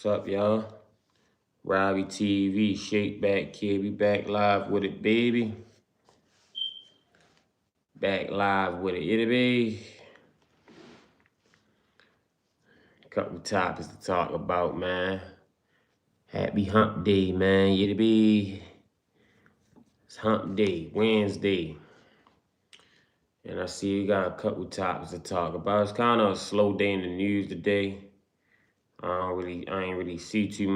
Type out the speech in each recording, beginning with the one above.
What's up, y'all? Robbie TV, Shake Back Kid. We back live with it, baby. Back live with it, itty be. Couple topics to talk about, man. Happy Hump Day, man. Itty be. It's Hump Day, Wednesday. And I see you got a couple topics to talk about. It's kind of a slow day in the news today. I ain't really see too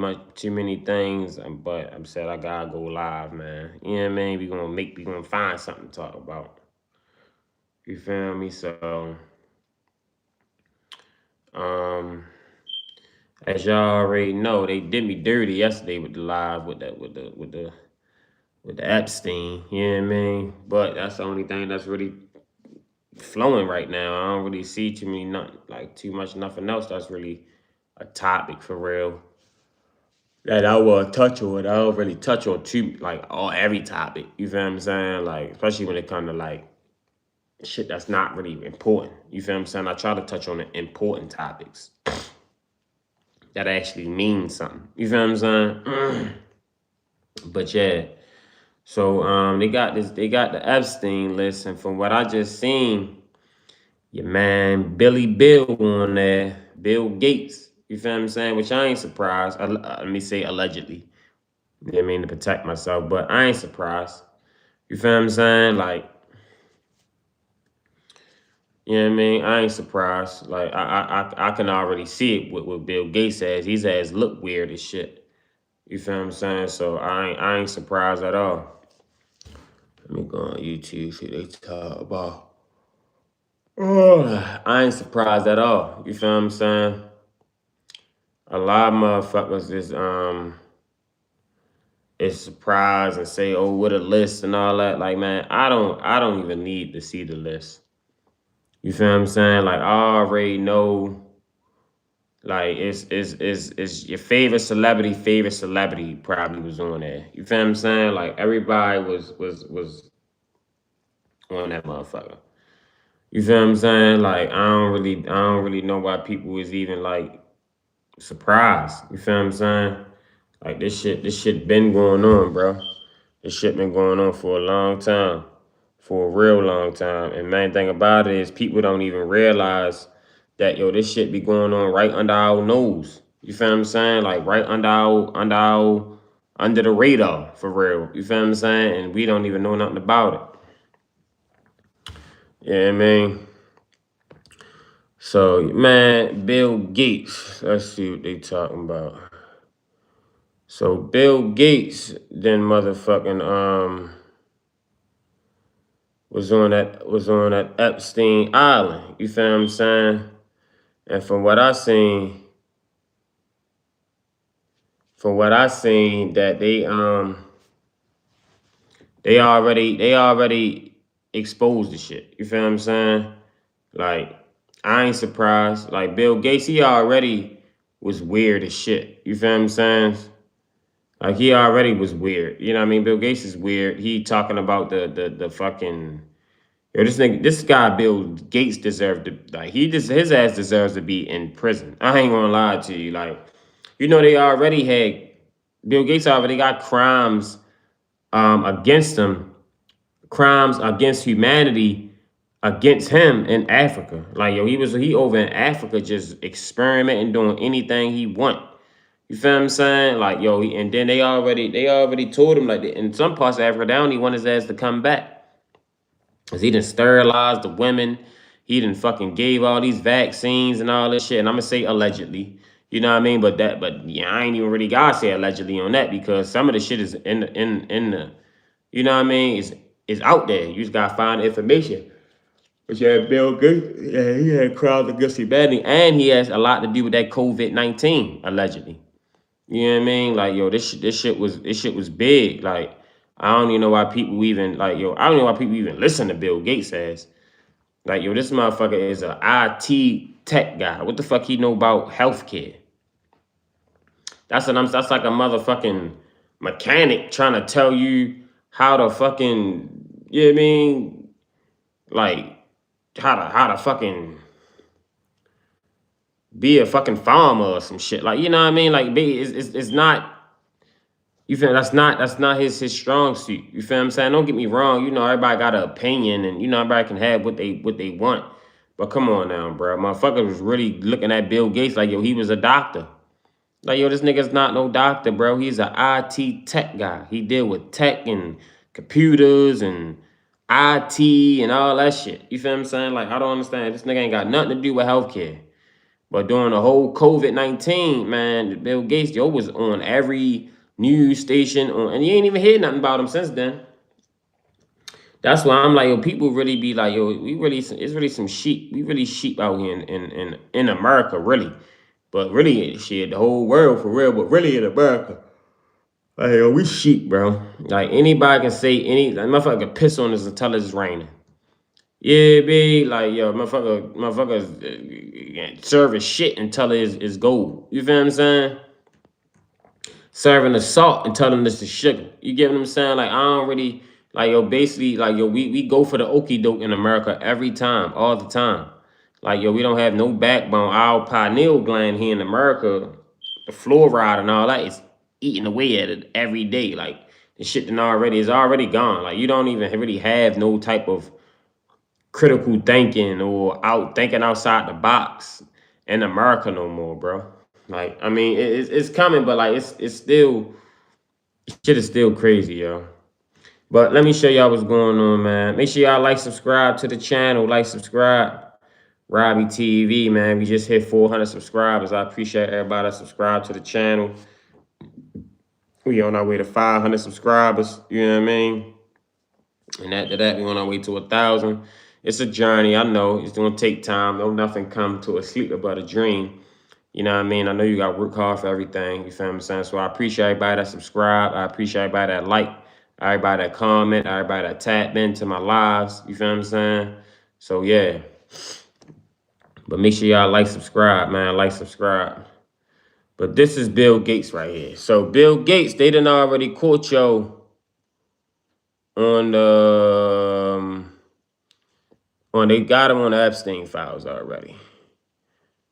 many things, but I'm said I gotta go live, man. You know what I mean? We gonna find something to talk about. You feel me? So, as y'all already know, they did me dirty yesterday with the live with the EpStein. You know what I mean? But that's the only thing that's really flowing right now. I don't really see nothing else that's really a topic for real that I will touch on. I don't really touch on every topic. You feel what I'm saying? Like, especially when it comes to like shit that's not really important. You feel what I'm saying? I try to touch on the important topics that actually mean something. You feel what I'm saying? But yeah. So they got the EpStein list, and from what I just seen, your man Billy Bill on there, Bill Gates. You feel what I'm saying? Which I ain't surprised. Let me say allegedly. You know what I mean, to protect myself, but I ain't surprised. You feel what I'm saying? Like, you know what I mean? I ain't surprised. Like, I can already see it with what Bill Gates says. His ass look weird as shit. You feel what I'm saying? So I ain't surprised at all. Let me go on YouTube, see what they talk about. Oh, I ain't surprised at all. You feel what I'm saying? A lot of motherfuckers is surprised and say, "Oh, what a list and all that." Like, man, I don't even need to see the list. You feel what I'm saying? Like, I already know. Like, it's your favorite celebrity probably was on there. You feel what I'm saying? Like, everybody was on that motherfucker. You feel what I'm saying? Like, I don't really know why people was even like surprised. You feel what I'm saying? Like, this shit been going on, bro. This shit been going on for a long time. For a real long time. And main thing about it is people don't even realize that, yo, this shit be going on right under our nose. You feel what I'm saying? Like, right under the radar, for real. You feel what I'm saying? And we don't even know nothing about it. Yeah, I mean. So, man, Bill Gates. Let's see what they talking about. So Bill Gates then motherfucking was on that EpStein Island. You feel what I'm saying? And from what I seen that they already exposed the shit. You feel what I'm saying? Like, I ain't surprised. Like, Bill Gates, he already was weird as shit. You feel what I'm saying? Like, he already was weird. You know what I mean? Bill Gates is weird. He talking about the fucking, yo, this guy Bill Gates deserved to, like, his ass deserves to be in prison. I ain't gonna lie to you. Like, you know, Bill Gates already got crimes against him, crimes against humanity against him in Africa. Like, yo, he over in Africa just experimenting, doing anything he want. You feel what I'm saying? Like, yo, and then they already told him, like, in some parts of Africa, they don't even want his ass to come back. Cause he done sterilized the women. He done fucking gave all these vaccines and all this shit. And I'm gonna say allegedly. You know what I mean? But yeah, I ain't even really gotta say allegedly on that, because some of the shit is in the you know what I mean, is out there. You just gotta find the information. But yeah, Bill Gates, yeah, he had crowds against humanity, and he has a lot to do with that COVID-19, allegedly. You know what I mean? Like, yo, this shit was big. Like, I don't even know why people even, like, yo, I don't know why people even listen to Bill Gates ass. Like, yo, this motherfucker is a IT tech guy. What the fuck he know about healthcare? That's like a motherfucking mechanic trying to tell you how to fucking, you know what I mean? Like, how to fucking be a fucking farmer or some shit. Like, you know what I mean? Like, it's not. You feel that's not his strong suit. You feel what I'm saying? Don't get me wrong. You know, everybody got an opinion, and you know everybody can have what they want. But come on now, bro. Motherfucker was really looking at Bill Gates like, yo, he was a doctor. Like, yo, this nigga's not no doctor, bro. He's an IT tech guy. He deal with tech and computers and IT and all that shit. You feel what I'm saying? Like, I don't understand. This nigga ain't got nothing to do with healthcare. But during the whole COVID-19, man, Bill Gates, yo, was on every news station, and you ain't even hear nothing about him since then. That's why I'm like, yo, people really be like, yo, it's really some sheep. We really sheep out here in America, really. But really, shit, the whole world for real, but really in America. Like, yo, we sheep, bro. Like, anybody can say like, motherfucker can piss on us until it's raining. Yeah, be like, yo, motherfuckers serving shit until it's gold. You feel what I'm saying? Serving the salt and telling us the sugar. You get what I'm saying? Like, I don't really, like, yo, basically, like, yo, we go for the okie doke in America every time, all the time. Like, yo, we don't have no backbone. Our pineal gland here in America, the fluoride and all that is eating away at it every day. Like, the shit that is already gone. Like, you don't even really have no type of critical thinking or thinking outside the box in America no more, bro. Like, I mean, it's coming, but like, it's still, shit is still crazy, yo. But let me show y'all what's going on, man. Make sure y'all like, subscribe to the channel, like, subscribe. Robbie TV, man. We just hit 400 subscribers. I appreciate everybody that subscribe to the channel. We on our way to 500 subscribers. You know what I mean? And after that, we on our way to 1,000. It's a journey. I know it's gonna take time. No, nothing come to a sleep but a dream. You know what I mean? I know you got to work hard for everything. You feel what I'm saying? So I appreciate everybody that subscribe. I appreciate everybody that like, everybody that comment, everybody that tap into my lives. You feel what I'm saying? So yeah. But make sure y'all like, subscribe, man. Like, subscribe. But this is Bill Gates right here. So Bill Gates, they done already caught yo on the they got him on the EpStein files already.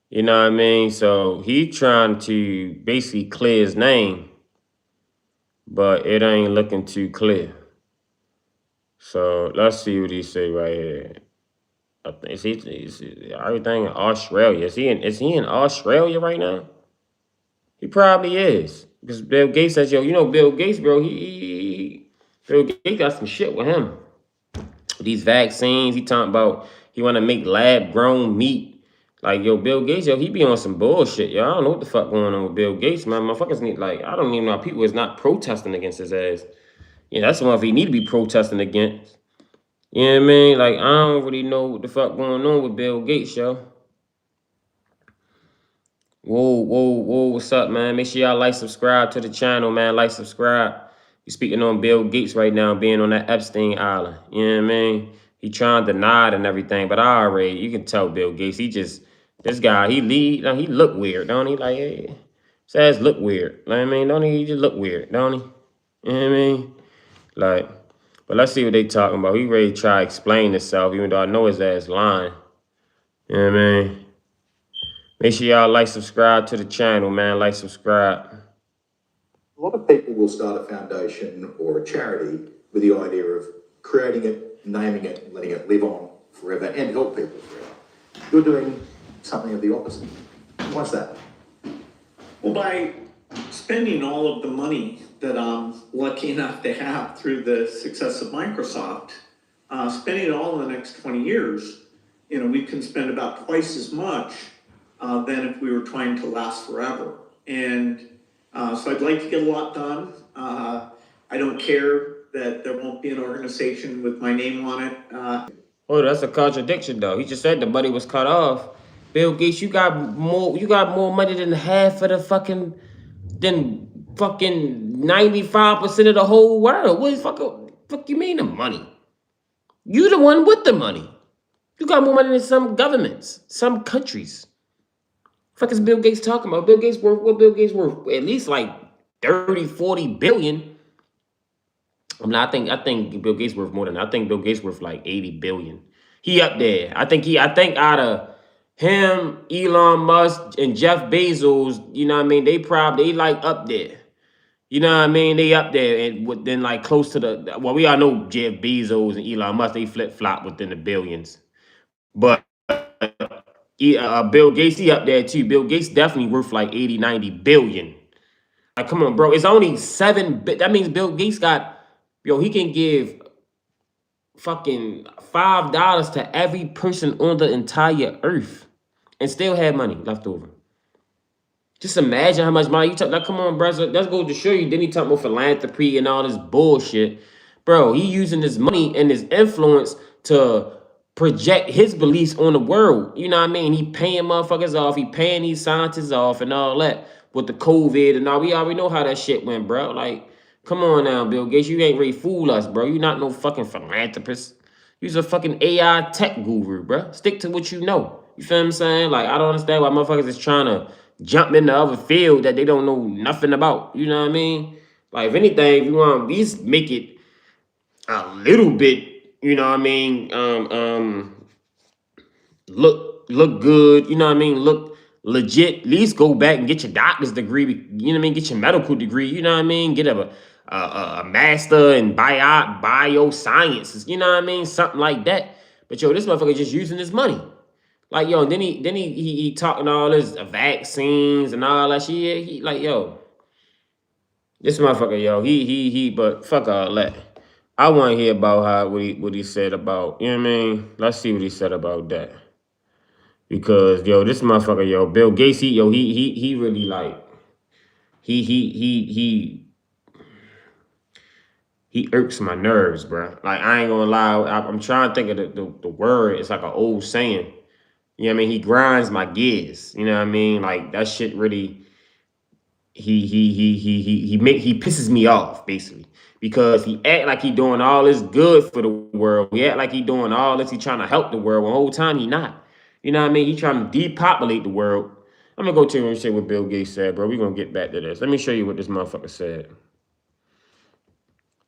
You know what I mean? So he trying to basically clear his name, but it ain't looking too clear. So let's see what he say right here. I think is everything in Australia. Is he in Australia right now? He probably is. Because Bill Gates says, yo, you know Bill Gates, bro, Bill Gates got some shit with him. These vaccines, he talking about he want to make lab-grown meat. Like, yo, Bill Gates, yo, he be on some bullshit, yo. I don't know what the fuck going on with Bill Gates, man. Motherfuckers need, like, I don't even know how people is not protesting against his ass. Yeah, that's the one he need to be protesting against. You know what I mean? Like, I don't really know what the fuck going on with Bill Gates, yo. Whoa, what's up, man? Make sure y'all like, subscribe to the channel, man. Like, subscribe. You speaking on Bill Gates right now, being on that EpStein island. You know what I mean? He trying to nod and everything, but you can tell Bill Gates, this guy, he look weird, don't he? Like, hey, his ass look weird. Like, I mean, don't he just look weird, don't he? You know what I mean? Like, but let's see what they talking about. He ready to try to explain himself, even though I know his ass lying. You know what I mean? Make sure y'all like, subscribe to the channel, man. Like, subscribe. A lot of people will start a foundation or a charity with the idea of creating it, naming it, letting it live on forever and help people forever. You're doing something of the opposite. What's that? Well, by spending all of the money that I'm lucky enough to have through the success of Microsoft, spending it all in the next 20 years, you know, we can spend about twice as much than if we were trying to last forever. And so I'd like to get a lot done. I don't care that there won't be an organization with my name on it. Oh, that's a contradiction, though. He just said the money was cut off. Bill Gates, you got more money than half of the fucking 95% of the whole world. What the fuck you mean the money? You the one with the money. You got more money than some governments, some countries. Fuck is Bill Gates talking about? Bill Gates worth what? Bill Gates worth at least like 30, 40 billion. I think Bill Gates worth more than that. I think Bill Gates worth like 80 billion. He up there. I think out of Him, Elon Musk, and Jeff Bezos, you know what I mean? They like up there. You know what I mean? They up there and within like close to the, well, we all know Jeff Bezos and Elon Musk, they flip flop within the billions. But Bill Gates, he up there too. Bill Gates definitely worth like 80, 90 billion. Like, come on, bro. It's only that means Bill Gates got, he can give fucking $5 to every person on the entire earth and still have money left over. Just imagine how much money you talk. Like, come on, bro. Let's go to show you. Then he talking about philanthropy and all this bullshit, bro. He using his money and his influence to project his beliefs on the world. You know what I mean? He paying motherfuckers off. He paying these scientists off and all that with the COVID and all. We already know how that shit went, bro. Like, come on now, Bill Gates. You ain't ready to fool us, bro. You not no fucking philanthropist. You's a fucking AI tech guru, bro. Stick to what you know. You feel what I'm saying? Like, I don't understand why motherfuckers is trying to jump in the other field that they don't know nothing about. You know what I mean? Like, if anything, if you want to at least make it a little bit, you know what I mean, look good, you know what I mean, look legit, at least go back and get your doctor's degree, you know what I mean, get your medical degree, you know what I mean, get a master in biosciences, you know what I mean, something like that. But yo, this motherfucker just using his money. Like, yo, and then he talking all this vaccines and all that shit. He like, yo, this motherfucker, yo, but fuck all that. I want to hear about what he said about, you know what I mean? Let's see what he said about that. Because yo, this motherfucker, yo, Bill Gates, he really like he irks my nerves, bro. Like, I ain't gonna lie, I'm trying to think of the word. It's like an old saying. You know what I mean? He grinds my gears. You know what I mean? Like, that shit really he pisses me off basically because he act like he doing all this good for the world. He act like he doing all this. He trying to help the world. When the whole time he not. You know what I mean? He trying to depopulate the world. I'm gonna go to him and say what Bill Gates said, bro. We gonna get back to this. Let me show you what this motherfucker said.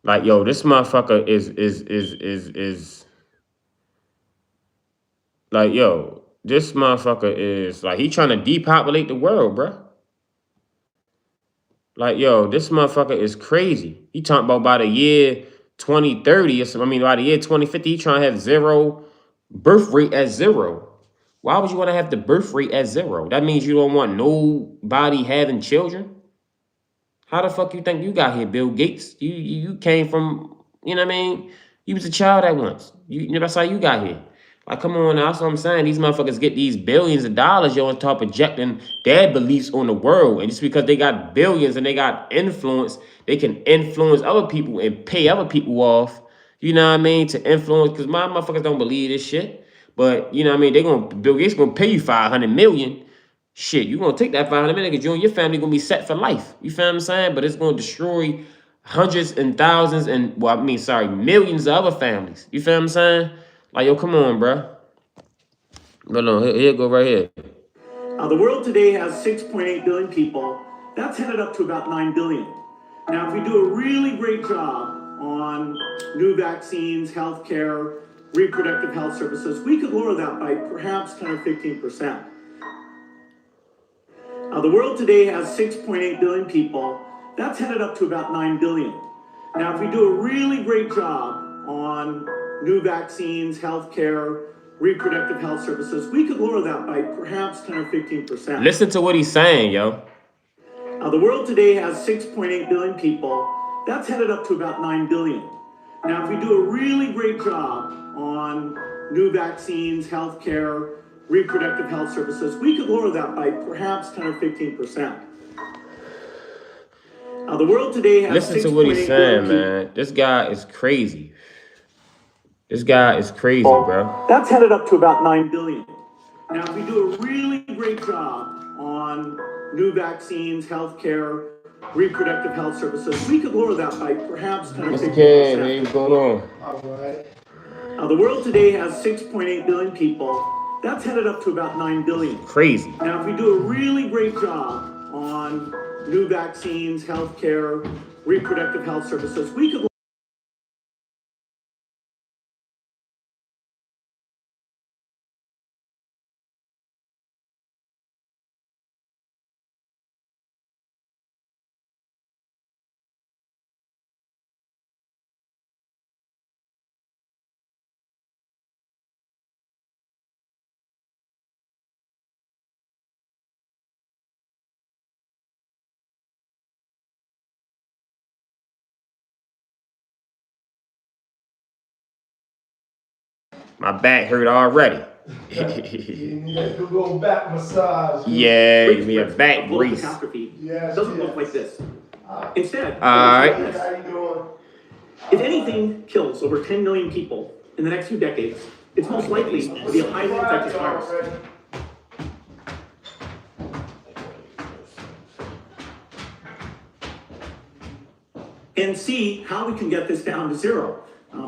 Like, yo, this motherfucker is like, yo, this motherfucker is like, he trying to depopulate the world, bro. Like, yo, this motherfucker is crazy. He talking about by the year 2030, or something. I mean, by the year 2050, he trying to have zero birth rate at zero. Why would you want to have the birth rate at zero? That means you don't want nobody having children. How the fuck you think you got here, Bill Gates? You came from, you know what I mean? You was a child at once. That's how you got here. Like, come on now, that's what I'm saying. These motherfuckers get these billions of dollars, yo, on top projecting their beliefs on the world. And just because they got billions and they got influence, they can influence other people and pay other people off, you know what I mean, to influence. Because my motherfuckers don't believe this shit. But, you know what I mean, Bill Gates gonna pay you 500 million. Shit, you gonna take that 500 million because you and your family gonna be set for life. You feel what I'm saying? But it's gonna destroy hundreds and thousands and, well, I mean, sorry, millions of other families. You feel what I'm saying? Like, yo, come on, bro. No, no, here go right here. The world today has 6.8 billion people. That's headed up to about 9 billion. Now, if we do a really great job on new vaccines, healthcare, reproductive health services, we could lower that by perhaps 10 or 15%. The world today has 6.8 billion people. That's headed up to about 9 billion. Now, if we do a really great job on new vaccines, healthcare, reproductive health services, we could lower that by perhaps 10 or 15%. Listen to what he's saying, yo. The world today has 6.8 billion people. That's headed up to about 9 billion. Now, if we do a really great job on new vaccines, healthcare, reproductive health services, we could lower that by perhaps 10 or 15%. The world today has Listen to what he's saying, man. This guy is crazy. This guy is crazy, bro. That's headed up to about 9 billion. Now, if we do a really great job on new vaccines, healthcare, reproductive health services, we could lower that by perhaps 10 or 15%. Mr. Ken, man, what's going on? All right. The world today has 6.8 billion people. That's headed up to about 9 billion. Crazy. Now, if we do a really great job on new vaccines, healthcare, reproductive health services, we could My back hurt already. You need a good little back massage. Yeah, give me a Great back of global brace. catastrophe Yes, doesn't yes. look like this. Instead, it All looks right. like this. How you doing? If anything kills over 10 million people in the next few decades, it's most likely to be a highly infectious virus. And see how we can get this down to zero.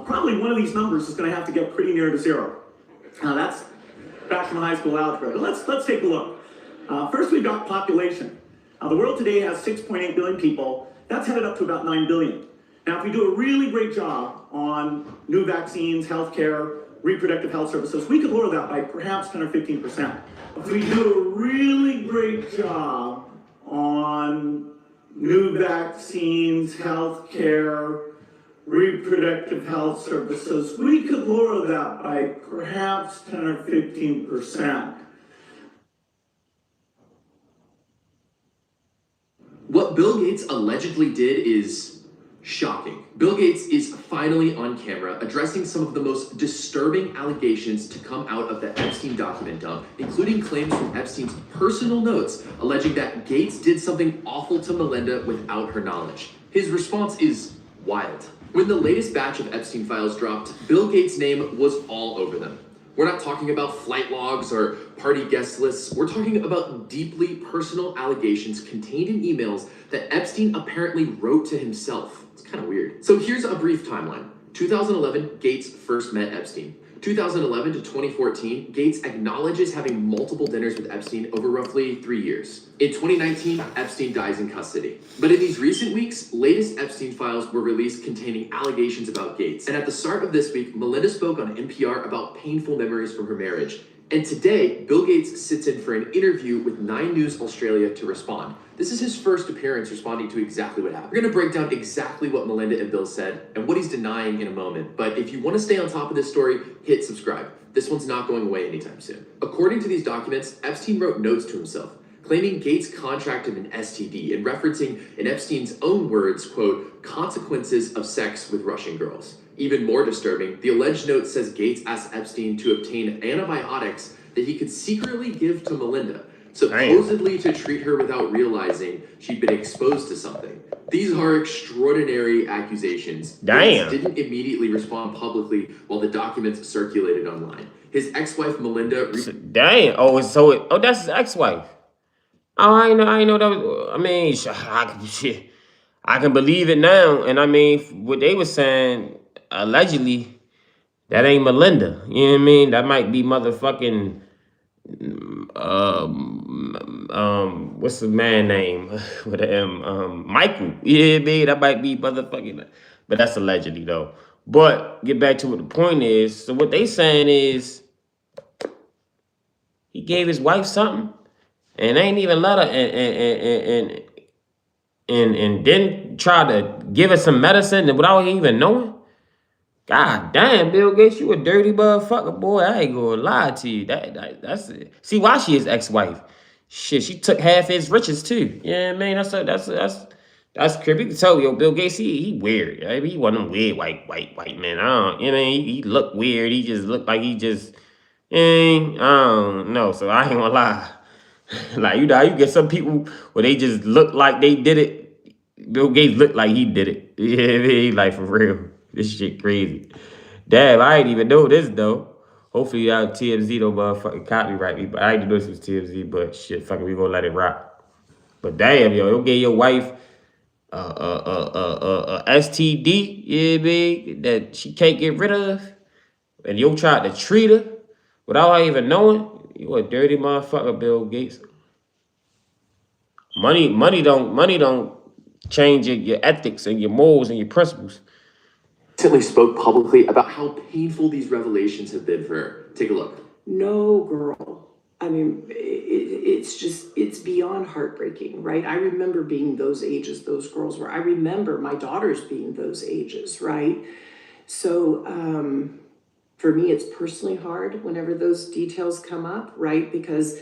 Probably one of these numbers is going to have to get pretty near to zero. That's back from high school algebra. But let's take a look. First, we've got population. The world today has 6.8 billion people. That's headed up to about 9 billion. Now, if we do a really great job on new vaccines, healthcare, reproductive health services, we could lower that by perhaps 10 or 15%. If we do a really great job on new vaccines, healthcare, reproductive health services, we could lower that by perhaps 10 or 15%. What Bill Gates allegedly did is shocking. Bill Gates is finally on camera addressing some of the most disturbing allegations to come out of the Epstein document dump, including claims from Epstein's personal notes alleging that Gates did something awful to Melinda without her knowledge. His response is wild. When the latest batch of Epstein files dropped, Bill Gates' name was all over them. We're not talking about flight logs or party guest lists. We're talking about deeply personal allegations contained in emails that Epstein apparently wrote to himself. It's kind of weird. So here's a brief timeline. 2011, Gates first met Epstein. 2011 to 2014, Gates acknowledges having multiple dinners with Epstein over roughly 3 years. In 2019, Epstein dies in custody. But in these recent weeks, latest Epstein files were released containing allegations about Gates. And at the start of this week, Melinda spoke on NPR about painful memories from her marriage. And today, Bill Gates sits in for an interview with 9 News Australia to respond. This is his first appearance responding to exactly what happened. We're gonna break down exactly what Melinda and Bill said and what he's denying in a moment. But if you wanna stay on top of this story, hit subscribe. This one's not going away anytime soon. According to these documents, Epstein wrote notes to himself, claiming Gates contracted an STD and referencing, in Epstein's own words, quote, consequences of sex with Russian girls. Even more disturbing, the alleged note says Gates asked Epstein to obtain antibiotics that he could secretly give to Melinda, supposedly to treat her without realizing she'd been exposed to something. These are extraordinary accusations. Damn. Gates didn't immediately respond publicly while the documents circulated online. His ex-wife Melinda... Damn. Oh, that's his ex-wife. Oh, I know that was, I mean, shit. I can believe it now. And I mean, what they were saying, allegedly, that ain't Melinda. You know what I mean? That might be motherfucking, what's the man name? With the M? Michael. You know what I mean? That might be motherfucking, but that's allegedly though. But get back to what the point is. So what they saying is, he gave his wife something and ain't even let her and then try to give her some medicine without even knowing. God damn, Bill Gates, you a dirty motherfucker, boy. I ain't gonna lie to you. That's it. See why she is ex-wife. Shit, she took half his riches too. Yeah, man, that's creepy. You can tell, yo, Bill Gates, he weird. I mean, he one of them weird white men. I don't, you know, he looked weird. He just looked like he just, I don't know. So I ain't gonna lie. Like, you know, how you get some people where they just look like they did it. Bill Gates looked like he did it. You know what I mean? Like, for real. This shit crazy. Damn, I didn't even know this, though. Hopefully, y'all TMZ don't motherfucking copyright me, but I didn't know this was TMZ, but shit, fucking, we gonna let it rock. But damn, yo, you gave your wife STD, you know what I mean, that she can't get rid of, and you tried to treat her without her even knowing. You a dirty motherfucker, Bill Gates. Money don't change your ethics and your morals and your principles. recently spoke publicly about how painful these revelations have been for her. Take a look. No, girl. I mean, it's beyond heartbreaking, right? I remember being those ages those girls were. I remember my daughters being those ages, right? So for me, it's personally hard whenever those details come up, right? Because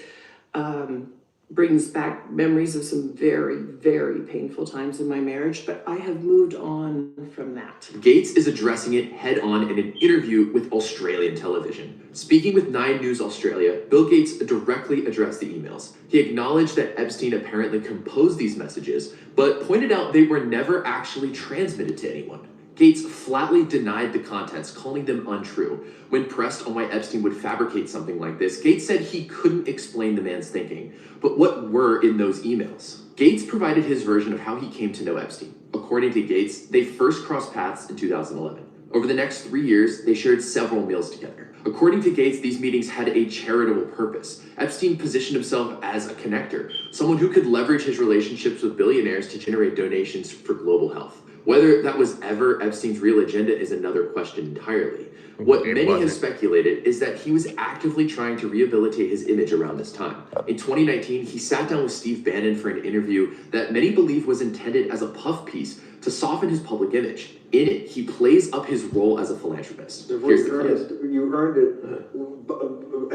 brings back memories of some very, very painful times in my marriage, but I have moved on from that. Gates is addressing it head on in an interview with Australian television. Speaking with 9 News Australia, Bill Gates directly addressed the emails. He acknowledged that Epstein apparently composed these messages, but pointed out they were never actually transmitted to anyone. Gates flatly denied the contents, calling them untrue. When pressed on why Epstein would fabricate something like this, Gates said he couldn't explain the man's thinking. But what were in those emails? Gates provided his version of how he came to know Epstein. According to Gates, they first crossed paths in 2011. Over the next 3 years, they shared several meals together. According to Gates, these meetings had a charitable purpose. Epstein positioned himself as a connector, someone who could leverage his relationships with billionaires to generate donations for global health. Whether that was ever Epstein's real agenda is another question entirely. What many have speculated is that he was actively trying to rehabilitate his image around this time. In 2019, he sat down with Steve Bannon for an interview that many believe was intended as a puff piece to soften his public image. In it, he plays up his role as a philanthropist. Here's the clip. You earned it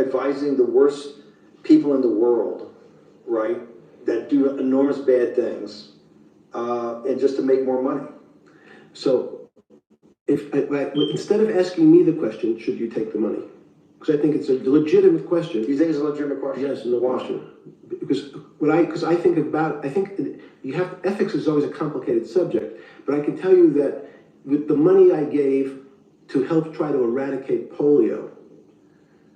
advising the worst people in the world, right, that do enormous bad things, and just to make more money. So, instead of asking me the question, should you take the money? Because I think it's a legitimate question. Do you think it's a legitimate question? Yes, no question. Because I think ethics is always a complicated subject, but I can tell you that with the money I gave to help try to eradicate polio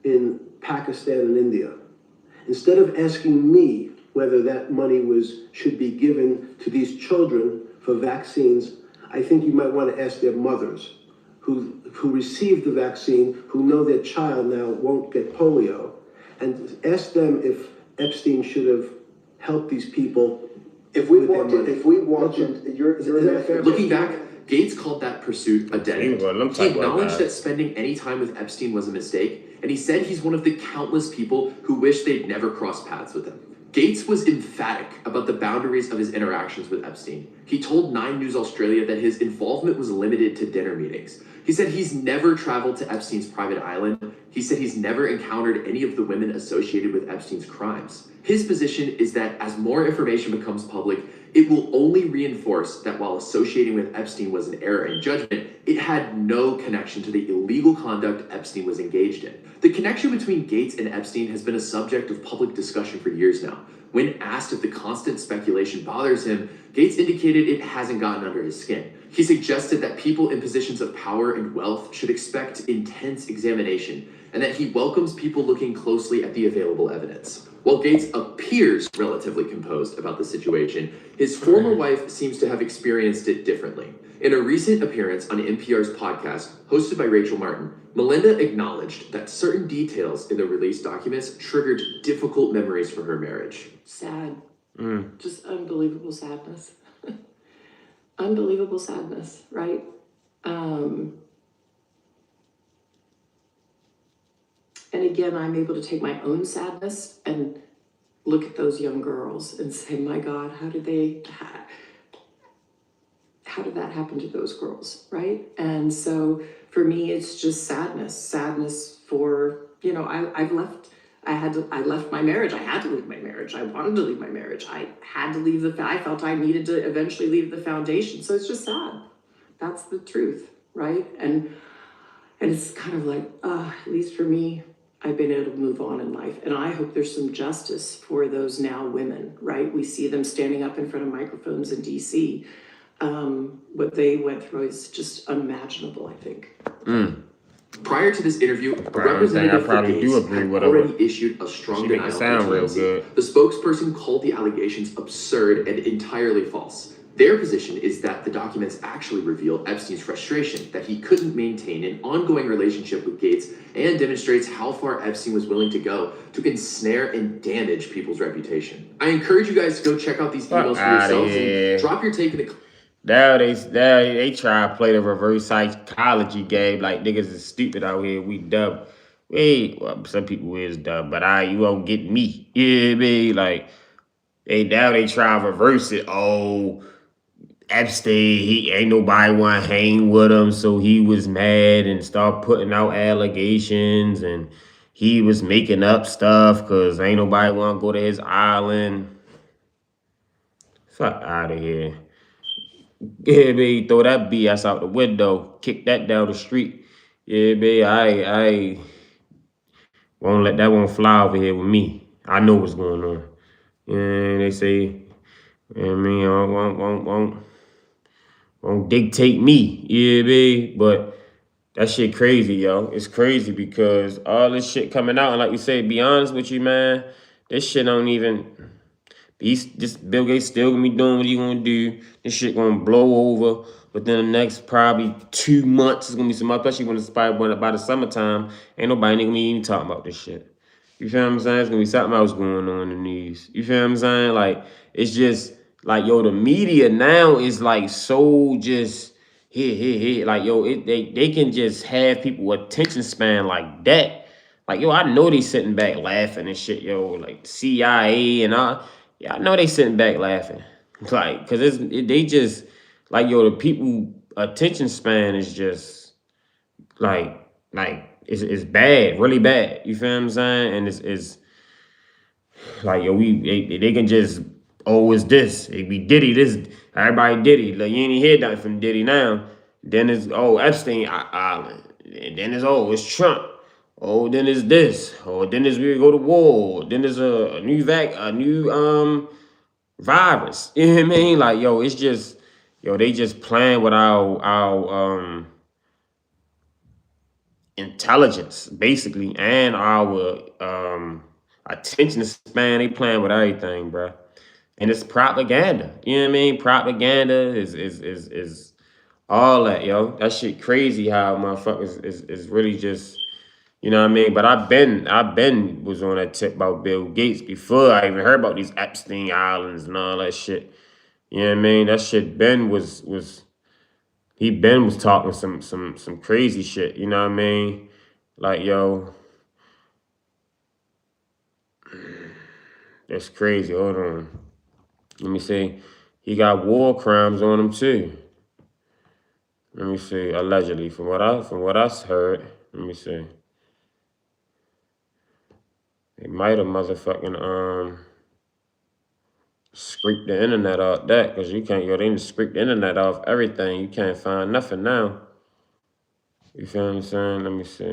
in Pakistan and India, instead of asking me whether that money should be given to these children for vaccines, I think you might want to ask their mothers who received the vaccine, who know their child now won't get polio, and ask them if Epstein should have helped these people. Looking back, Gates called that pursuit a dead end. He acknowledged that spending any time with Epstein was a mistake, and he said he's one of the countless people who wish they'd never crossed paths with him. Gates was emphatic about the boundaries of his interactions with Epstein. He told 9 News Australia that his involvement was limited to dinner meetings. He said he's never traveled to Epstein's private island. He said he's never encountered any of the women associated with Epstein's crimes. His position is that as more information becomes public, it will only reinforce that while associating with Epstein was an error in judgment, it had no connection to the illegal conduct Epstein was engaged in. The connection between Gates and Epstein has been a subject of public discussion for years now. When asked if the constant speculation bothers him, Gates indicated it hasn't gotten under his skin. He suggested that people in positions of power and wealth should expect intense examination, and that he welcomes people looking closely at the available evidence. While Gates appears relatively composed about the situation, his former wife seems to have experienced it differently. In a recent appearance on NPR's podcast, hosted by Rachel Martin, Melinda acknowledged that certain details in the released documents triggered difficult memories for her marriage. Sad. Just unbelievable sadness. Unbelievable sadness, right? And again, I'm able to take my own sadness and look at those young girls and say, my God, how did that happen to those girls, right? And so for me, it's just sadness for, I left my marriage. I had to leave my marriage. I wanted to leave my marriage. I had to leave I felt I needed to eventually leave the foundation. So it's just sad. That's the truth, right? And it's kind of like, at least for me, I've been able to move on in life. And I hope there's some justice for those now women, right? We see them standing up in front of microphones in DC. What they went through is just unimaginable, I think. Prior to this interview, a representative for Gates had already issued a strong denial of legitimacy. The spokesperson called the allegations absurd and entirely false. Their position is that the documents actually reveal Epstein's frustration that he couldn't maintain an ongoing relationship with Gates, and demonstrates how far Epstein was willing to go to ensnare and damage people's reputation. I encourage you guys to go check out these emails for yourselves and drop your take in the They try to play the reverse psychology game like niggas is stupid out here. We dumb. Well, some people is dumb, but you won't get me. You know what I mean? Like, they try to reverse it. Oh, Epstein, he ain't nobody want to hang with him, so he was mad and start putting out allegations, and he was making up stuff because ain't nobody want to go to his island. Fuck out of here. Yeah, baby, throw that BS out the window, kick that down the street. Yeah, baby, I won't let that one fly over here with me. I know what's going on. And they say, I mean, won't dictate me. Yeah, baby, but that shit crazy, yo. It's crazy because all this shit coming out, and like you say, be honest with you, man, this shit don't even. This Bill Gates still gonna be doing what he gonna do. This shit gonna blow over within the next probably 2 months. It's gonna be some, especially when it's probably by the summertime. Ain't nobody gonna be even talking about this shit. You feel what I'm saying? It's gonna be something else going on in the news. You feel what I'm saying? Like it's just like yo, the media now is like so just here. Like yo, they can just have people attention span like that. Like yo, I know they sitting back laughing and shit, yo. Like CIA and all. Yeah, I know they sitting back laughing, like, cause they just like yo the people attention span is just like it's bad, really bad. You feel what I'm saying? And it's like yo they can just it's this it be Diddy this everybody Diddy like you ain't even hear nothing from Diddy now. Then it's Epstein Island, and then it's Trump. Oh, then it's this. Oh, then it's we go to war. Then there's a new virus. You know what I mean? Like, yo, it's just, yo, they just playing with our intelligence, basically, and our attention span. They playing with everything, bro. And it's propaganda. You know what I mean? Propaganda is all that, yo. That shit crazy how motherfuckers is really just you know what I mean? But I've been was on that tip about Bill Gates before I even heard about these Epstein Islands and all that shit. You know what I mean? That shit Ben was he Ben was talking some crazy shit, you know what I mean? Like yo, that's crazy. Hold on. Let me see. He got war crimes on him too. Let me see. Allegedly, from what I heard. Let me see. They might have motherfucking scrape the internet off that because you can't they can scrape the internet off everything. You can't find nothing now. You feel what I'm saying? Let me see.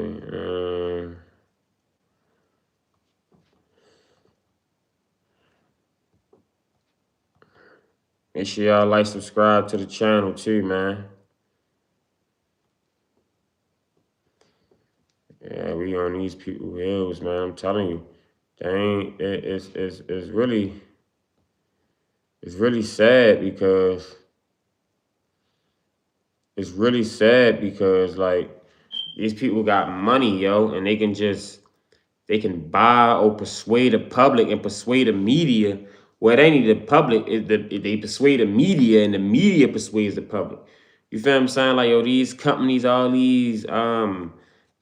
Make sure y'all like, subscribe to the channel too, man. Yeah, we on these people hills, man. I'm telling you, they ain't. It's really sad because like these people got money, yo, and they can buy or persuade the public and persuade the media. Well, it ain't the public, they persuade the media and the media persuades the public. You feel what I'm saying? Like, yo, these companies, all these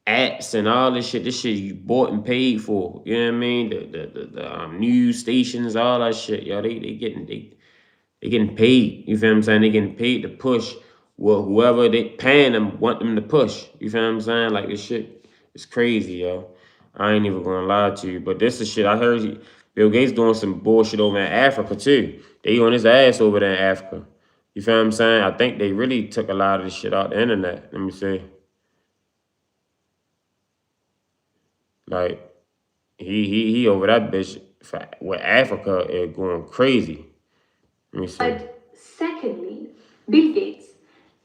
apps and all this shit you bought and paid for. You know what I mean? The news stations, all that shit, yo, they getting paid. You feel what I'm saying? They getting paid to push whoever they paying them want them to push. You feel what I'm saying? Like this shit is crazy, yo. I ain't even gonna lie to you. But this is shit. I heard Bill Gates doing some bullshit over in Africa too. They on his ass over there in Africa. You feel what I'm saying? I think they really took a lot of this shit out the internet. Let me see. Like he over that bitch with Africa is going crazy. Let me see. But secondly, Bill Gates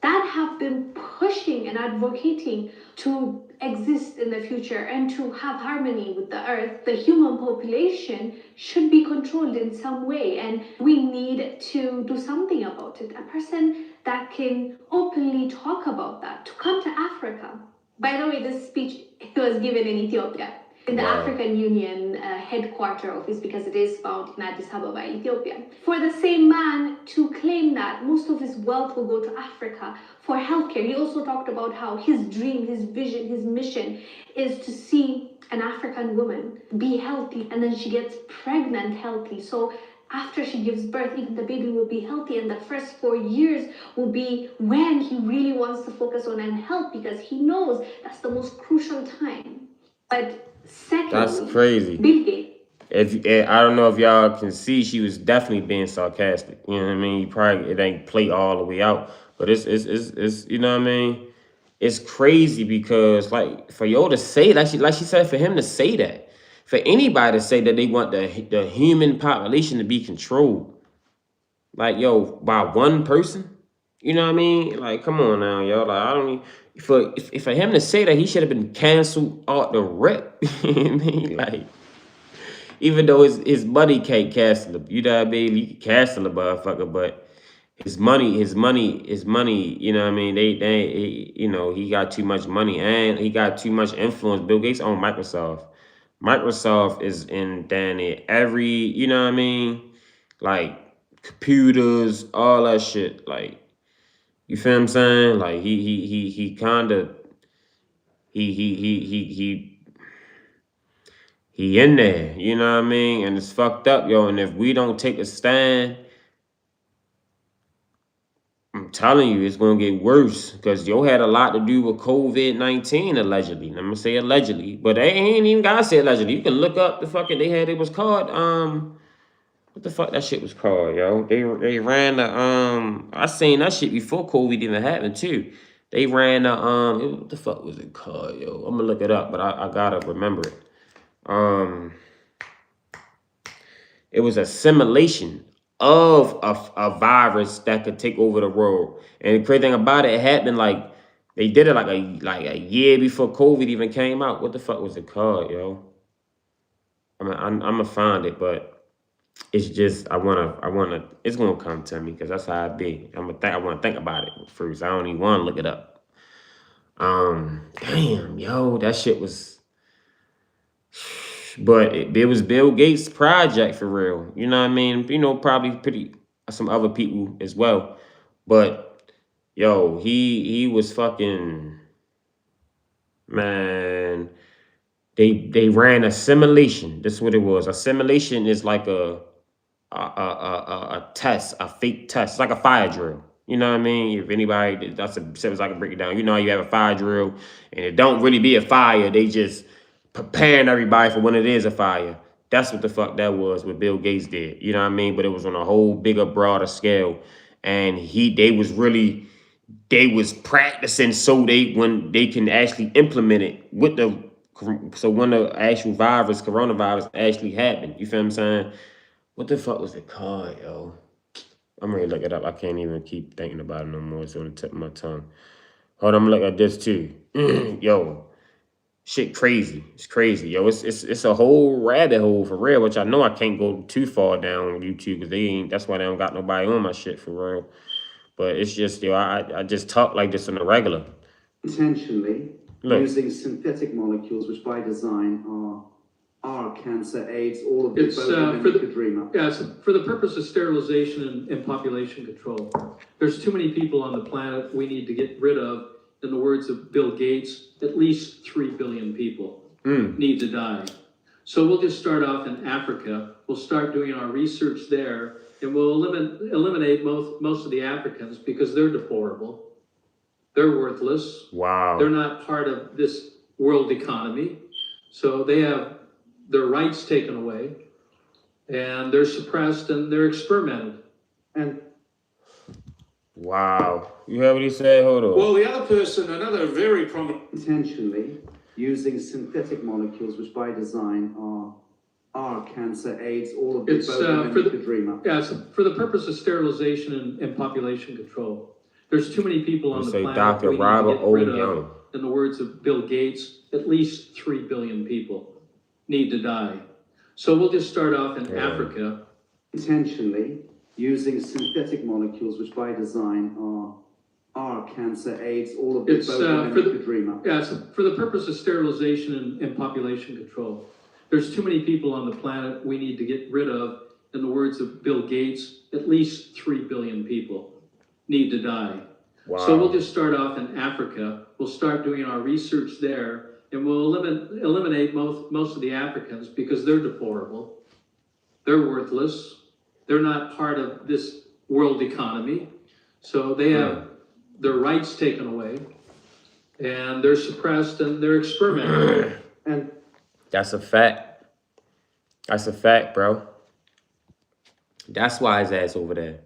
that have been pushing and advocating to exist in the future and to have harmony with the earth, the human population should be controlled in some way, and we need to do something about it. A person that can openly talk about that, to come to Africa. By the way, this speech was given in Ethiopia, in the African Union headquarter office, because it is found in Addis Ababa, Ethiopia. For the same man to claim that most of his wealth will go to Africa for healthcare. He also talked about how his dream, his vision, his mission is to see an African woman be healthy and then she gets pregnant healthy. So after she gives birth, even the baby will be healthy, and the first 4 years will be when he really wants to focus on and health, because he knows that's the most crucial time. But That's Secondly, crazy. Bill Gates. I don't know if y'all can see, she was definitely being sarcastic. You know what I mean? It ain't play all the way out, but it's you know what I mean? It's crazy because like for yo to say like she said, for him to say that, for anybody to say that they want the human population to be controlled, like yo, by one person, you know what I mean? Like come on now, yo. Like I don't for him to say that, he should have been canceled out the rip. You know what I mean? Like even though his money can't cancel him, you know what I mean? He can cancel a motherfucker, but his money, you know what I mean? You know, he got too much money and he got too much influence. Bill Gates owned Microsoft. Microsoft is in damn it every, you know what I mean? Like computers, all that shit. Like, you feel what I'm saying? Like he kind of he in there, you know what I mean? And it's fucked up, yo. And if we don't take a stand, I'm telling you, it's gonna get worse. Because yo had a lot to do with COVID-19, allegedly. I'm gonna say allegedly, but they ain't even gotta say allegedly. You can look up the fucking it was called what the fuck that shit was called, yo? They ran the I seen that shit before COVID even happened too. They ran the what the fuck was it called, yo? I'm gonna look it up, but I gotta remember it. It was a simulation of a virus that could take over the world. And the crazy thing about it, it happened like they did it like a year before COVID even came out. What the fuck was it called, yo? I'm gonna find it, but it's just I wanna it's gonna come to me because that's how I be. I wanna think about it first. I don't even wanna look it up. Damn, yo, that shit was. But it was Bill Gates' project for real. You know what I mean? You know, probably pretty some other people as well. But yo, he was fucking man. They ran a simulation. That's what it was. A simulation is like a test, a fake test. It's like a fire drill. You know what I mean? If anybody, that's a sentence I can break it down. You know how you have a fire drill and it don't really be a fire. They just preparing everybody for when it is a fire. That's what the fuck that was what Bill Gates did. You know what I mean? But it was on a whole bigger, broader scale. And they was practicing so when they can actually implement it with so when the actual coronavirus actually happened. You feel what I'm saying? What the fuck was it called, yo? I'm ready to look it up. I can't even keep thinking about it no more. It's on the tip of my tongue. Hold on, I'm looking at this too. Yo, shit crazy. It's crazy, yo. It's a whole rabbit hole for real, which I know I can't go too far down on YouTube because that's why they don't got nobody on my shit for real. But it's just, yo, I just talk like this on the regular. Intentionally Look. using synthetic molecules, which by design are cancer, AIDS, all of It's the for the could dream up. yeah, it's for the purpose of sterilization and population control. There's too many people on the planet we need to get rid of. In the words of Bill Gates, at least 3 billion people need to die. So we'll just start off in Africa. We'll start doing our research there, and we'll eliminate most of the Africans because they're deplorable. They're worthless. Wow. They're not part of this world economy. So they have their rights taken away, and they're suppressed and they're experimented. And wow. You heard what he said? Hold on. Well, the other person, another very prominent. Intentionally using synthetic molecules, which by design are cancer, AIDS, all of the it's for could dream up. yeah, it's for the purpose of sterilization and population control. There's too many people on the say planet Dr. we need Robert to get rid Young. of. In the words of Bill Gates, at least 3 billion people need to die. So we'll just start off in Africa. Intentionally using synthetic molecules, which by design are cancer, AIDS, all of the It's could dream up. yeah, it's for the purpose of sterilization and population control. There's too many people on the planet we need to get rid of. In the words of Bill Gates, at least 3 billion people need to die. Wow. So we'll just start off in Africa. We'll start doing our research there, and we'll eliminate most of the Africans because they're deplorable. They're worthless. They're not part of this world economy. So they have their rights taken away, and they're suppressed and they're experimented. And That's a fact. That's a fact, bro. That's why his ass over there.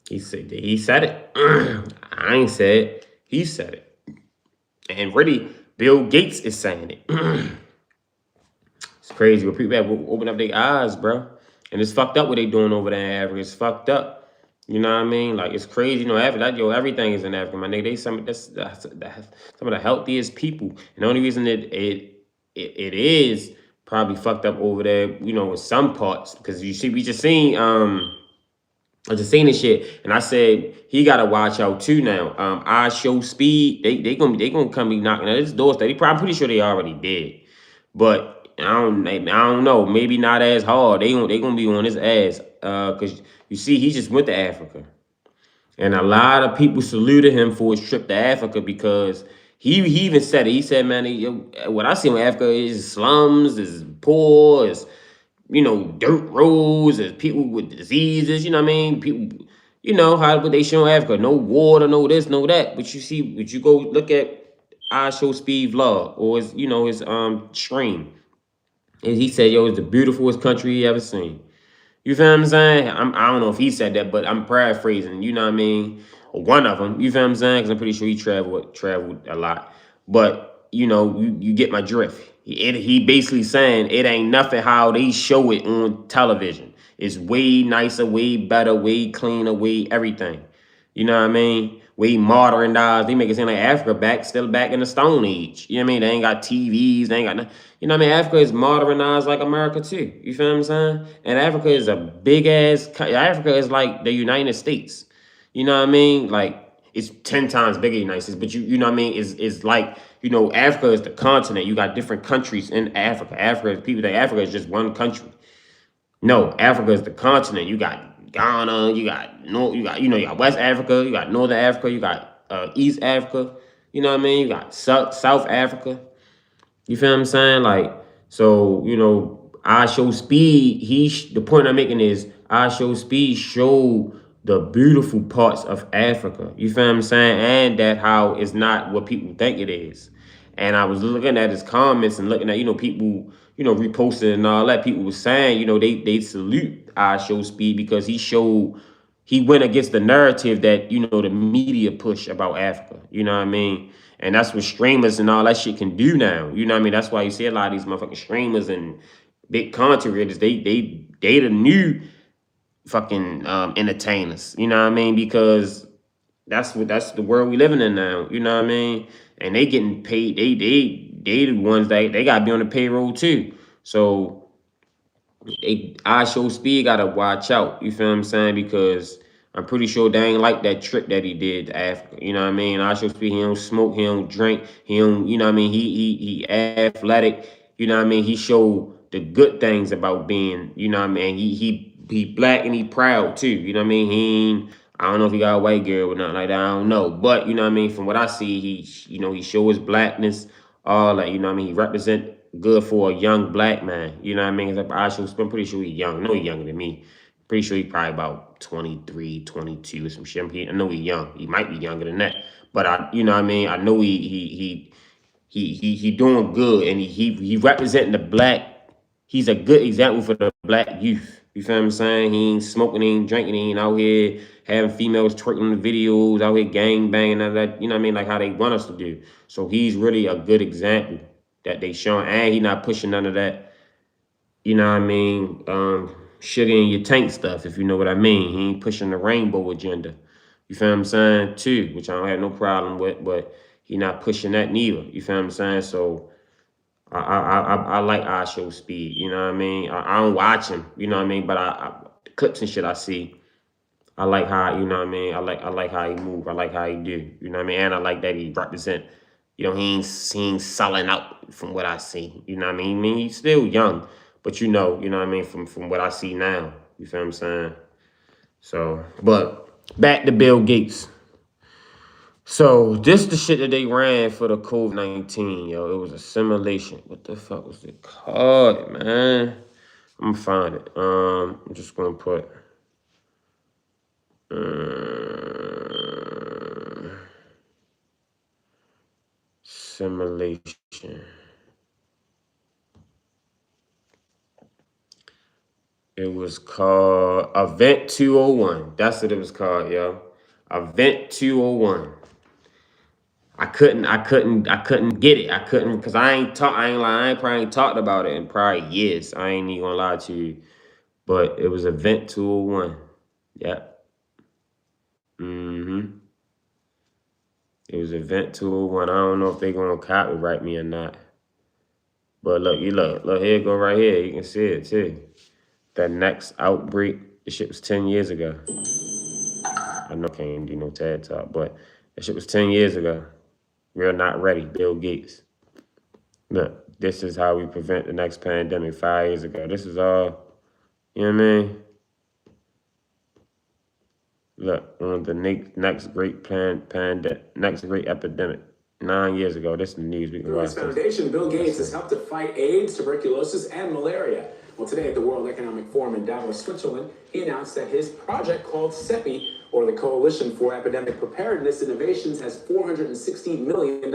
He said it. I ain't said it. He said it. And really, Bill Gates is saying it. It's crazy. But people have to open up their eyes, bro. And it's fucked up what they doing over there in Africa. It's fucked up. You know what I mean? Like, it's crazy. You know, Africa, everything is in Africa, my nigga. They some of the healthiest people. And the only reason it is probably fucked up over there, you know, in some parts, because you see, we just seen I just seen this shit, and I said he gotta watch out too now. I show speed. They gonna come be knocking at his doorstep. I'm pretty sure they already did, but I don't know. Maybe not as hard. They gonna be on his ass. Cause you see, he just went to Africa, and a lot of people saluted him for his trip to Africa because he even said it. He said, "Man, what I see in Africa is slums, is poor, is dirt roads, there's people with diseases, you know what I mean? People, what they show in Africa, no water, no this, no that. But you go look at I Show Speed vlog or his stream. And he said, yo, it's the beautifulest country he ever seen. You feel what I'm saying? I don't know if he said that, but I'm paraphrasing, you know what I mean? Or one of them, you feel what I'm saying? Because I'm pretty sure he traveled a lot. But, you get my drift. He basically saying it ain't nothing how they show it on television. It's way nicer, way better, way cleaner, way everything. You know what I mean? We modernized. They make it seem like Africa still back in the Stone Age. You know what I mean? They ain't got TVs. They ain't got nothing. You know what I mean? Africa is modernized like America too. You feel what I'm saying? And Africa is a big ass. Africa is like the United States. You know what I mean? Like it's 10 times bigger than the United States. But you know what I mean? Is like Africa is the continent. You got different countries in Africa. People think Africa is just one country. No, Africa is the continent. You got Ghana, you got you got West Africa, you got Northern Africa, you got East Africa. You know what I mean? You got South Africa. You feel what I'm saying? Like, so, I Show Speed, the point I'm making is I Show Speed show the beautiful parts of Africa. You feel what I'm saying? And that how it's not what people think it is. And I was looking at his comments and looking at, people, reposted and all that. People were saying, they salute I Show Speed because he went against the narrative that, the media push about Africa. You know what I mean? And that's what streamers and all that shit can do now. You know what I mean? That's why you see a lot of these motherfucking streamers and big content creators, they the new fucking entertainers. You know what I mean? Because that's the world we living in now. You know what I mean? And they getting paid. They the ones that they gotta be on the payroll too. So I Show Speed gotta watch out. You feel what I'm saying? Because I'm pretty sure they ain't like that trip that he did to Africa. You know what I mean? I Show Speed, he don't smoke, he don't drink, he don't, you know what I mean? He athletic, you know what I mean? He showed the good things about being, you know what I mean? He black and he proud too. You know what I mean? I don't know if he got a white girl or nothing like that. I don't know. But you know what I mean? From what I see, he show his blackness, all that, you know what I mean? He represent good for a young black man. You know what I mean? I'm pretty sure he's young. I know he's younger than me. Pretty sure he's probably about 23, 22 or some shit. I know he's young. He might be younger than that. But you know what I mean? I know he doing good and he representing the black. He's a good example for the black youth. You feel what I'm saying? He ain't smoking, he ain't drinking, he ain't out here having females twerking the videos, out here gang banging, and that, you know what I mean? Like how they want us to do. So he's really a good example that they showing, and he not pushing none of that, you know what I mean, sugar in your tank stuff, if you know what I mean. He ain't pushing the rainbow agenda. You feel what I'm saying? Too, which I don't have no problem with, but he not pushing that neither. You feel what I'm saying? So I like I Show Speed. You know what I mean? I don't watch him. You know what I mean? But the clips and shit I see, I like how, you know what I mean? I like how he move. I like how he do. You know what I mean? And I like that he represent. He ain't selling out from what I see. You know what I mean? He's still young, but you know what I mean? From what I see now. You feel what I'm saying? So, but back to Bill Gates. So this the shit that they ran for the COVID-19, yo. It was a simulation. What the fuck was it called, man? I'm gonna find it. I'm just gonna put simulation. was called Event 201. That's what it was called, yo. Event 201. I couldn't get it. I couldn't, because I ain't lying. I probably ain't talked about it in probably years. I ain't even gonna lie to you. But it was Event 201. Yep. Mm-hmm. It was Event 201. I don't know if they gonna copyright me or not. But look, here it go right here. You can see it too. That next outbreak, the shit was 10 years ago. I know I can't do no TED Talk, but that shit was 10 years ago. We're not ready, Bill Gates. Look, this is how we prevent the next pandemic 5 years ago. This is all, you know what I mean? Look, on the next great next great epidemic. 9 years ago, this is the news. We can Through watch his this. foundation, Bill Gates has helped to fight AIDS, tuberculosis, and malaria. Well, today at the World Economic Forum in Davos, Switzerland, he announced that his project called CEPI, or the Coalition for Epidemic Preparedness Innovations, has $460 million.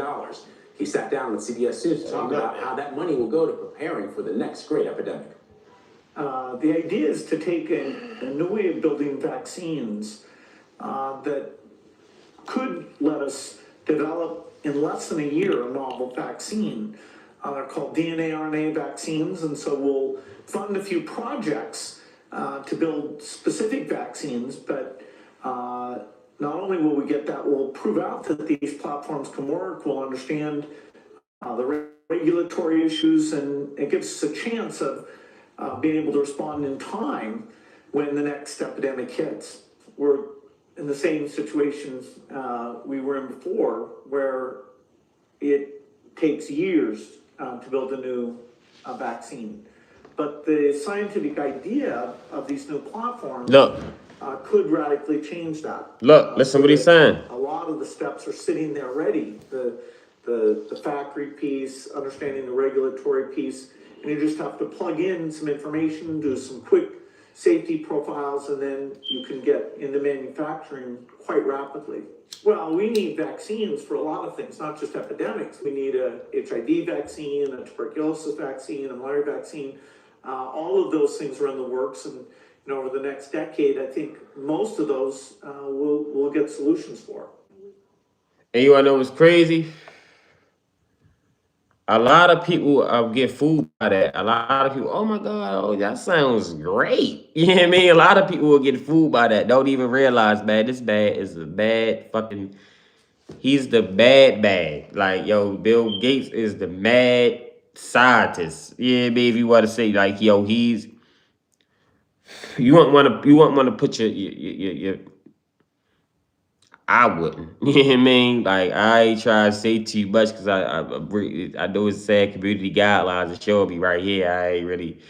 He sat down with CBS News to talk about how that money will go to preparing for the next great epidemic. The idea is to take a new way of building vaccines that could let us develop in less than a year a novel vaccine. They're called DNA RNA vaccines, and so we'll fund a few projects to build specific vaccines, but not only will we get that, we'll prove out that these platforms can work, we'll understand the regulatory issues, and it gives us a chance of being able to respond in time when the next epidemic hits. We're in the same situations we were in before, where it takes years to build a new vaccine. But the scientific idea of these new platforms could radically change that. Look, listen what he's saying. A lot of the steps are sitting there ready. The factory piece, understanding the regulatory piece, and you just have to plug in some information, do some quick safety profiles, and then you can get into manufacturing quite rapidly. Well, we need vaccines for a lot of things, not just epidemics. We need a HIV vaccine, a tuberculosis vaccine, a malaria vaccine. All of those things are in the works, and over the next decade, I think most of those we'll get solutions for. And you wanna know what's crazy? A lot of people get fooled by that. A lot of people, oh my God, oh, that sounds great. You know what I mean? A lot of people will get fooled by that. Don't even realize, man, this bad is a bad fucking, he's the bad. Like, yo, Bill Gates is the mad scientist. Yeah, maybe you want to say, like, yo, he's, you won't want to put your I wouldn't. You know what I mean? Like, I ain't trying to say too much because I know it's sad community guidelines and show me right here. I ain't really,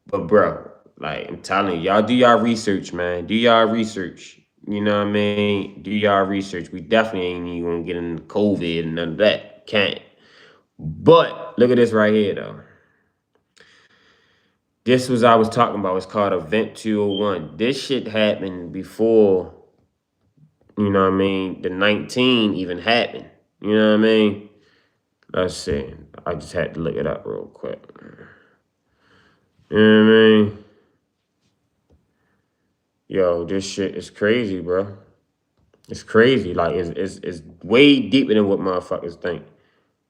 but bro, like, I'm telling you, y'all do y'all research, man. Do y'all research. You know what I mean? Do y'all research. We definitely ain't even gonna get into COVID and none of that. Can't. But look at this right here, though. This was I was talking about. It's called Event 201. This shit happened before, you know what I mean, the 19 even happened. You know what I mean? Let's see. I just had to look it up real quick. You know what I mean? Yo, this shit is crazy, bro. It's crazy. Like, it's way deeper than what motherfuckers think.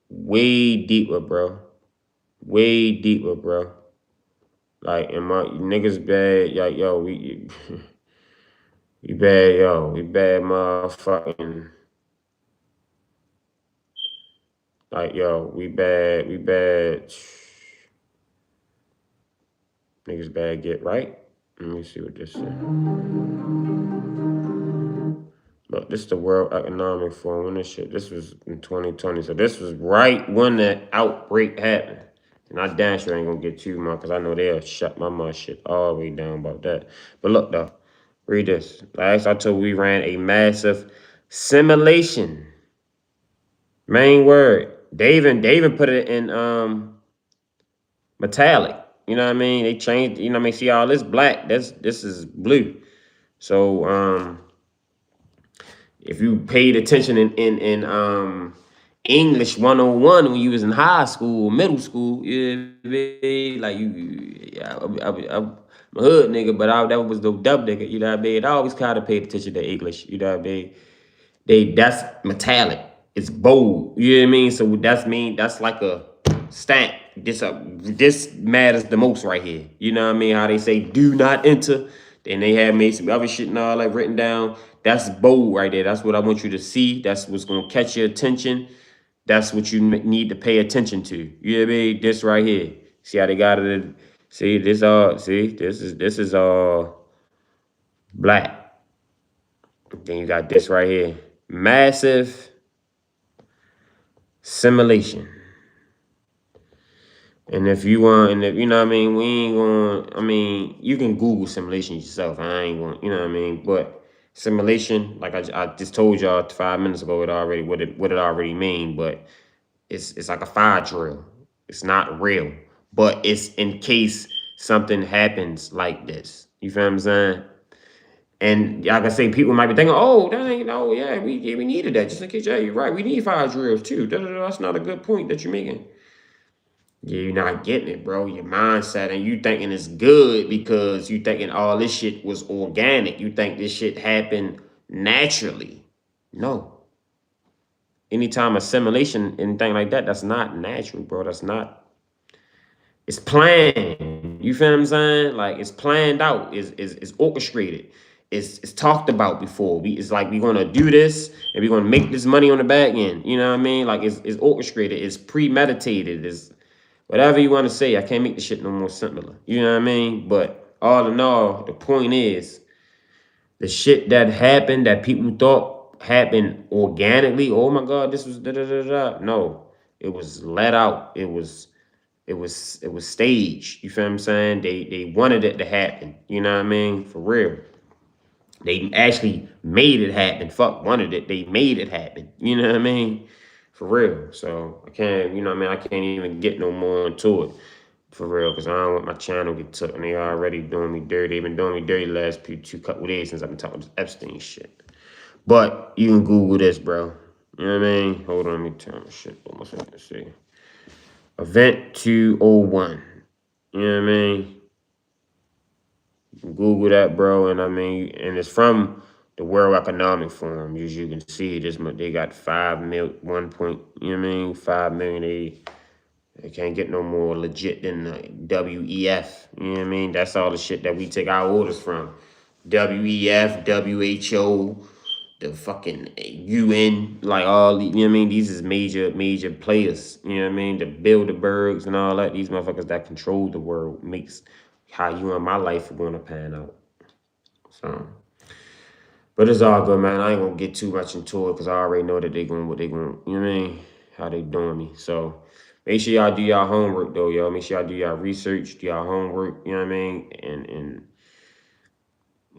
Way deeper, bro. Way deeper, bro. Like, and my niggas bad. Like, yo, we bad, yo. We bad motherfucking. Like, yo, we bad. Niggas bad get right. Let me see what this says. Look, this is the World Economic Forum. When this was in 2020. So this was right when that outbreak happened. And I damn sure ain't gonna get too much because I know they'll shut my mouth shit all the way down about that. But look though, read this. Last I told we ran a massive simulation. Main word. They even put it in metallic. You know what I mean? They changed, you know what I mean? See all this black, this is blue. So if you paid attention in English 101 when you was in high school, middle school, yeah, like I'm a hood nigga, but I that was no dumb nigga, you know what I mean? I always kind of paid attention to English, you know what I mean? That's metallic. It's bold. You know what I mean? So that's like a stamp. This matters the most right here. You know what I mean? How they say do not enter. Then they have made some other shit and all that written down. That's bold right there. That's what I want you to see. That's what's gonna catch your attention. That's what you need to pay attention to. You know what I mean? This right here. See how they got it? See this see this is black. Then you got this right here. Massive simulation. And if you want, and if you know what I mean, we ain't going, I mean, you can Google simulation yourself. I ain't going, you know what I mean? But simulation, like I just told y'all 5 minutes ago, what it already mean, but it's like a fire drill. It's not real. But it's in case something happens like this. You feel what I'm saying? And like I say, people might be thinking, oh, that ain't, oh, yeah, we needed that. Just in case, yeah, you're right. We need fire drills too. That's not a good point that you're making. Yeah, you're not getting it, bro. Your mindset and you thinking it's good because you thinking all this shit was organic. You think this shit happened naturally. No. Anytime assimilation, anything like that, that's not natural, bro. That's not. It's planned. You feel what I'm saying? Like it's planned out. It's orchestrated. It's talked about before. It's like we're gonna do this and we're gonna make this money on the back end. You know what I mean? Like it's orchestrated. It's premeditated. It's whatever you want to say. I can't make the shit no more simpler. You know what I mean? But all in all, the point is the shit that happened that people thought happened organically. Oh my God, this was da da da da. No, it was let out. It was staged. You feel what I'm saying? They wanted it to happen. You know what I mean? For real. They actually made it happen. Fuck wanted it. They made it happen. You know what I mean? For real. So I can't, you know what I mean? I can't even get no more into it. For real, because I don't want my channel to get took. And they already doing me dirty. They've been doing me dirty the last couple days since I've been talking this Epstein shit. But you can Google this, bro. You know what I mean? Hold on, let me turn my shit. Almost like to see. Event 201. You know what I mean? You can Google that, bro. And I mean, and it's from the World Economic Forum. As you can see, they got 5 million, 1 point, you know what I mean? 5 million. They can't get no more legit than the WEF. You know what I mean? That's all the shit that we take our orders from. WEF, WHO, the fucking UN, like all, you know what I mean? These is major players, you know what I mean? The Bilderbergs and all that, these motherfuckers that control the world makes how you and my life are going to pan out. So, but it's all good, man. I ain't gonna get too much into it because I already know that what they going, you know what I mean? How they doing me. So, make sure y'all do y'all homework though, y'all. Make sure y'all do y'all research, do y'all homework, you know what I mean?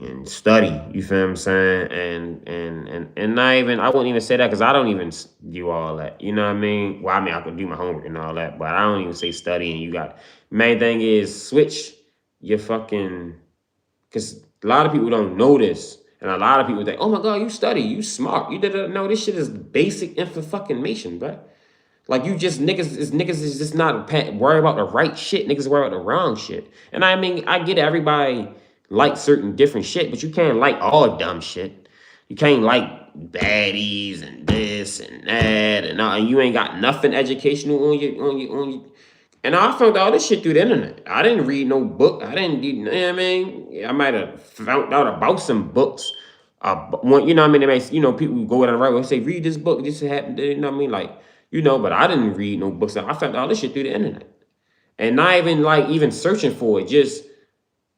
And study, you feel what I'm saying? And not even, I wouldn't even say that because I don't even do all that. You know what I mean? Well, I mean, I could do my homework and all that, but I don't even say study. And you got, main thing is switch your fucking, because a lot of people don't know this. And a lot of people think, oh my God, you study, you smart. You did it. No, this shit is basic information, bro. Like you just niggas is just not worry about the right shit. Niggas worry about the wrong shit. And I mean, I get everybody like certain different shit, but you can't like all dumb shit. You can't like baddies and this and that and all. And you ain't got nothing educational on your. And I found all this shit through the internet. I didn't read no book. I didn't, you know what I mean? I might have found out about some books. One, you know what I mean? They may, you know, people go down the right way and say, read this book. This happened. You know what I mean? Like, you know, but I didn't read no books. I found all this shit through the internet. And not even like even searching for it. Just,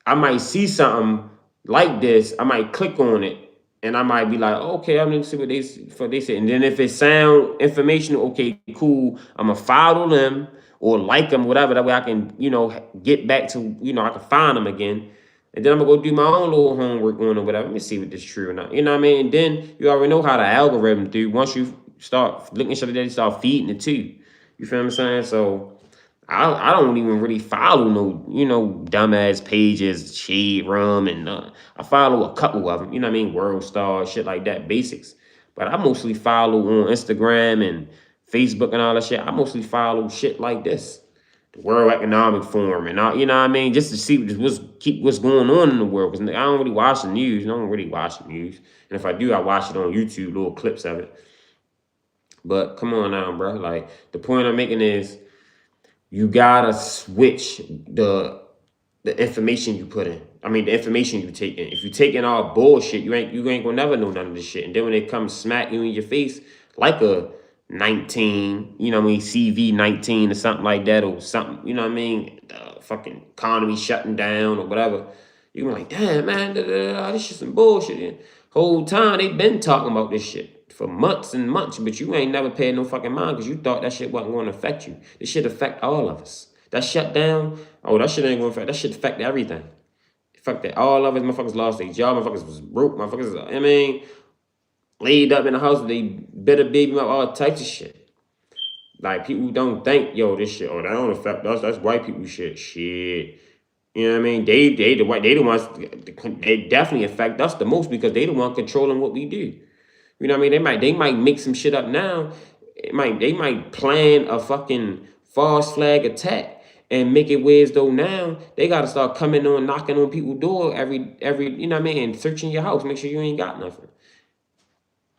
I might see something like this. I might click on it. And I might be like, okay, I'm gonna see what they say. And then if it sound informational, okay, cool. I'm gonna follow them or like them, whatever. That way I can, you know, get back to, you know, I can find them again. And then I'm gonna go do my own little homework on or whatever. Let me see if this is true or not. You know what I mean? And then you already know how the algorithm do. Once you start looking at shit, they start feeding it too. You feel what I'm saying? So I don't even really follow no, you know, dumbass pages, Shade Rum, and I follow a couple of them, you know what I mean? World Star, shit like that, basics. But I mostly follow on Instagram and Facebook and all that shit. I mostly follow shit like this. the World Economic Forum and all, you know what I mean? Just to see what's going on in the world. Because I don't really watch the news. I don't really watch the news. And if I do, I watch it on YouTube, little clips of it. But come on now, bro. Like, the point I'm making is you gotta switch the information you put in. I mean, the information you take in. If you take in all bullshit, you ain't gonna never know none of this shit. And then when it comes smack you in your face, like a 19, you know what I mean, CV-19 or something like that, or something, you know what I mean, the fucking economy shutting down or whatever, you be like, damn, man, this shit some bullshit. And whole time they been talking about this shit for months and months, but you ain't never paid no fucking mind because you thought that shit wasn't going to affect you. This shit affect all of us. That shutdown, oh, that shit ain't going to affect, that shit affect everything. Fuck that. All of us motherfuckers lost their job. Motherfuckers was broke. Motherfuckers, I mean, laid up in the house. They better baby up, all types of shit. Like, people don't think, yo, this shit, oh, that don't affect us. That's white people shit. Shit. You know what I mean? They the ones, they definitely affect us the most because they the one controlling what we do. You know what I mean? They might make some shit up now. They might plan a fucking false flag attack and make it where as though now they gotta start coming on, knocking on people's door every you know what I mean, and searching your house, make sure you ain't got nothing.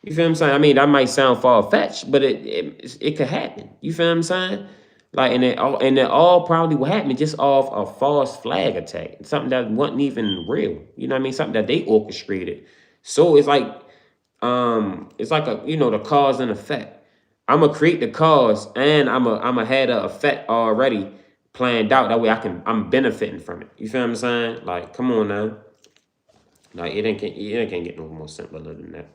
You feel what I'm saying? I mean, that might sound far-fetched, but it could happen. You feel what I'm saying? Like, and it all probably will happen just off a false flag attack, something that wasn't even real. You know what I mean? Something that they orchestrated. So it's like a, you know, the cause and effect. I'm gonna create the cause and I'm a had the effect already planned out. That way I'm benefiting from it. You feel what I'm saying? Like, come on now. Like, it can't get no more simpler than that.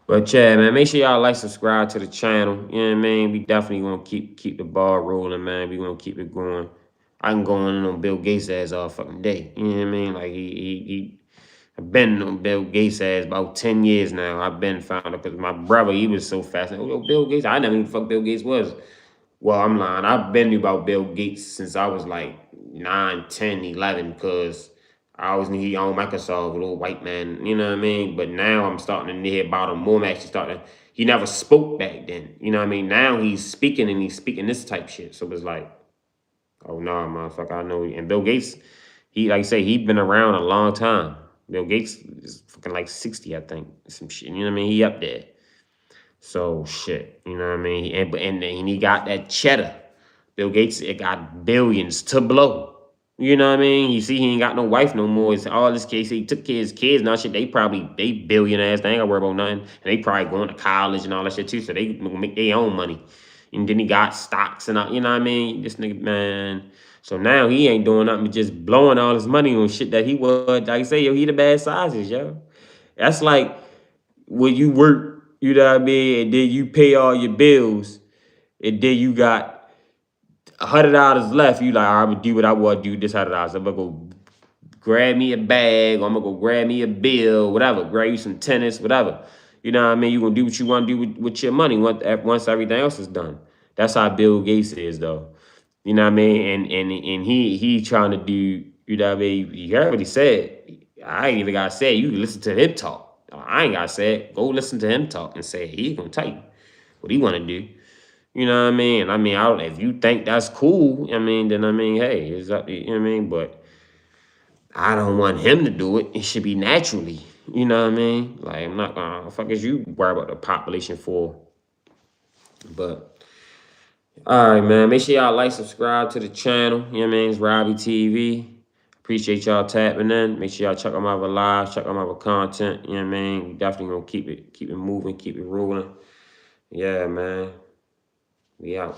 But yeah, man, make sure y'all like, subscribe to the channel. You know what I mean? We definitely gonna keep the ball rolling, man. We gonna keep it going. I can go on Bill Gates' ass all fucking day. You know what I mean? Like, I've been on Bill Gates' ass about 10 years now. I've been found out because my brother, he was so fascinated. Oh, Bill Gates, I never even fuck Bill Gates was. Well, I'm lying. I've been knew about Bill Gates since I was like 9, 10, 11, because I always knew he owned Microsoft, a little white man, you know what I mean? But now I'm starting to hear about him more. I'm actually starting to, he never spoke back then, you know what I mean? Now he's speaking and he's speaking this type shit. So it's like, oh, no, motherfucker, I know. And Bill Gates, he, like I say, he been around a long time. Bill Gates is fucking like 60, I think, some shit, you know what I mean? He up there. So shit, you know what I mean? And he got that cheddar. Bill Gates, it got billions to blow. You know what I mean? You see, he ain't got no wife no more. It's all this case. He took his kids now. Shit, they billionaires. They ain't gotta worry about nothing. And they probably going to college and all that shit too. So they make their own money. And then he got stocks and all, you know what I mean? This nigga, man. So now he ain't doing nothing but just blowing all his money on shit that he was. Like I say, yo, he the bad sizes, yo. That's like when you work, you know what I mean, and then you pay all your bills, and then you got $100 left. You like, I'm gonna do what I want to do. This $100, I'm gonna go grab me a bag, or I'm gonna go grab me a bill, whatever. Grab you some tennis, whatever. You know what I mean? You gonna do what you want to do with your money once everything else is done. That's how Bill Gates is, though. You know what I mean? And he trying to do. You know what I mean? You heard what he said. I ain't even gotta say it. You can listen to him talk. I ain't gotta say it. Go listen to him talk and say it. He's gonna tell you what he wanna do. You know what I mean? I mean, if you think that's cool, I mean, then I mean, hey, it's up. You know what I mean? But I don't want him to do it. It should be naturally. You know what I mean? Like, I'm not gonna fuck as you worry about the population for. But all right, man. Make sure y'all like, subscribe to the channel. You know what I mean? It's Robbie TV. Appreciate y'all tapping in. Make sure y'all check out my other lives, check out my other content. You know what I mean? We definitely gonna keep it moving, keep it rolling. Yeah, man. We out.